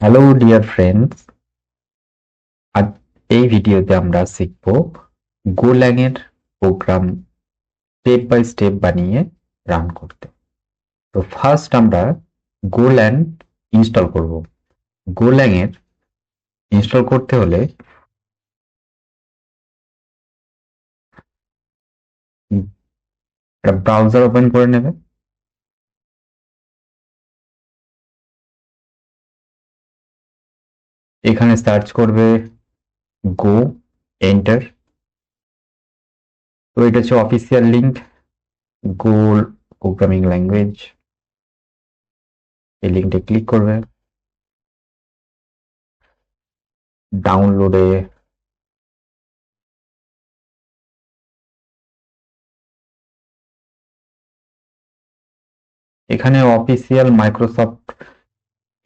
Hello dear friends, আজ এই ভিডিওতে আমরা শিখব গোল্যাং এর প্রোগ্রাম স্টেপ বাই স্টেপ বানিয়ে রান করতে। তো ফার্স্ট আমরা গোল্যাং ইনস্টল করব। গোল্যাং এর ইনস্টল করতে হলে একটা ব্রাউজার ওপেন করে নেবে। এখানে সার্চ করবে গো, এন্টার। তো এটা হচ্ছে অফিসিয়াল লিঙ্ক, গো প্রোগ্রামিং ল্যাঙ্গুয়েজ। এই লিঙ্কটা ক্লিক করবে, ডাউনলোডে এখানে অফিসিয়াল মাইক্রোসফট,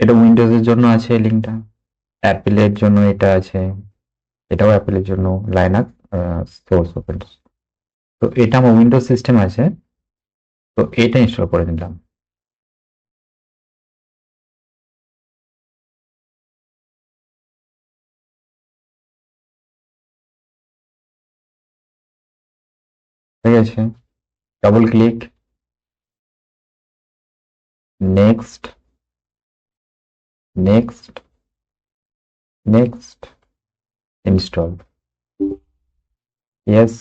এটা উইন্ডোজের জন্য আছে এই লিঙ্কটা, অ্যাপেলের জন্য এটা আছে, এটাও অ্যাপেলের জন্য লাইনাক্স সোর্স ওপেন। তো এটা আমার উইন্ডোজ সিস্টেম আছে, তো এটা ইনস্টল করে নিলাম। ঠিক আছে, double click, next, next, next, install, yes.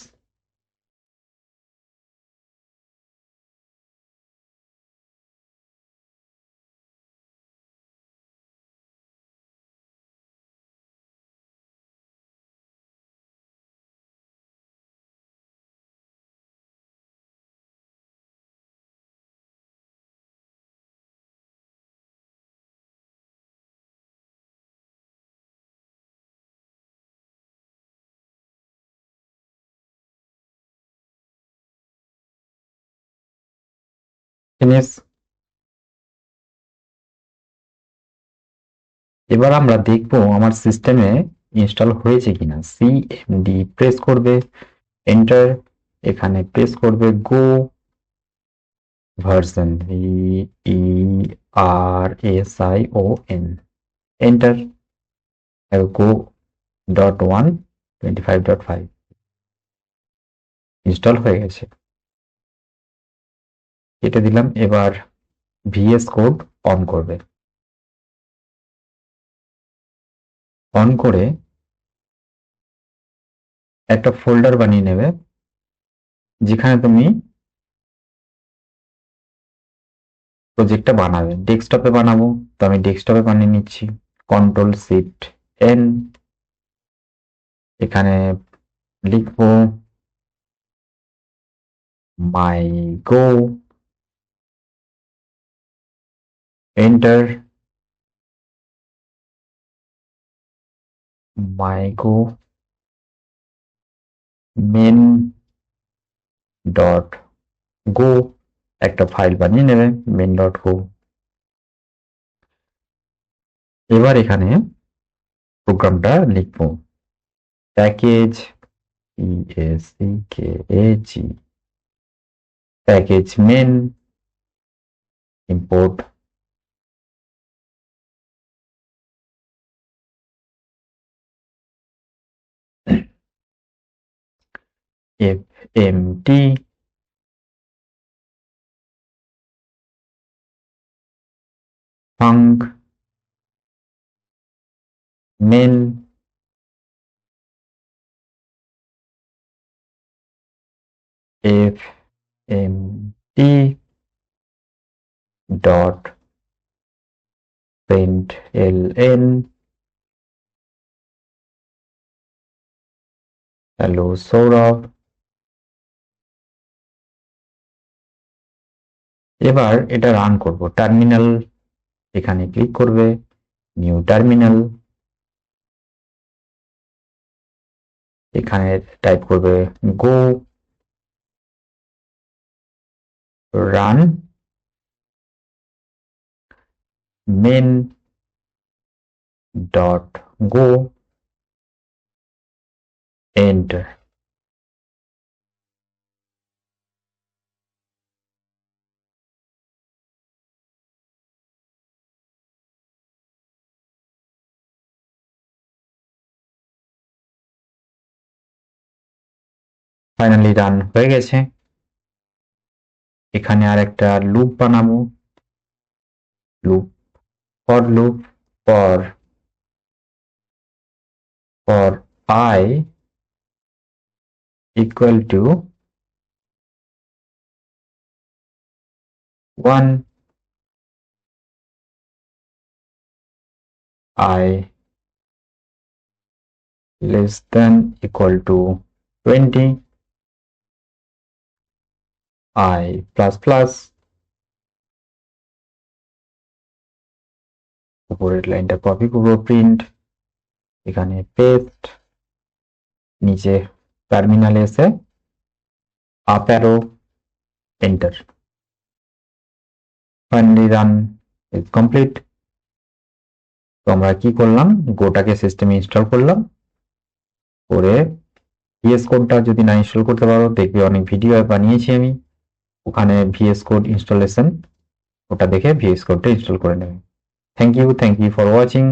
Finish. এবার আমরা দেখবো আমার সিস্টেমে ইনস্টল হয়েছে কিনা। সিএমডি প্রেস করবে, এন্টার। এখানে প্রেস করবে গো ভার্সন, VERSION, এন্টার। গো .1 25.5 ইনস্টল হয়ে গেছে, কেটে দিলাম। এবার ভিএস কোড অন করবে, অন করে একটা ফোল্ডার বানিয়ে নেবে যেখানে তুমি প্রজেক্টটা বানাবে। ডেস্কটপে বানাবো, তো আমি ডেস্কটপে বানিয়ে নিচ্ছি। কন্ট্রোল শিফট এন, এখানে লিখবো মাই গো, এন্টার। মাই গো মেন ডট গো, একটা ফাইল বানিয়ে নেবে, মেন ডট গো। এবার এখানে প্রোগ্রামটা লিখবো, package, PACKAG, package main, import FMT, func main, FMT dot println, hello Sourav. এবার এটা রান করব। টার্মিনাল, এখানে ক্লিক করবে, নিউ টার্মিনাল, এখানে টাইপ করবে go run main dot go, enter. Finally run হয়ে গেছে। এখানে আর একটা লুপ বানাবো, loop for loop for I equal to 1, I less than equal to 20, I plus plus, উপরের লাইনটা কপি করবো, প্রিন্ট, এখানে পেস্ট, নিচে টার্মিনালে এসে up arrow, enter. Finally run is complete. তো আমরা কি করলাম, গোটাকে সিস্টেমে ইনস্টল করলাম, করে ভিএস কোডটা যদি না ইনস্টল করতে পারো, দেখবে অনেক ভিডিও বানিয়েছি আমি, ওখানে ভিএস কোড ইনস্টলেশন, ওটা দেখে ভিএস কোডটা ইনস্টল করে নেবে। Thank you for watching.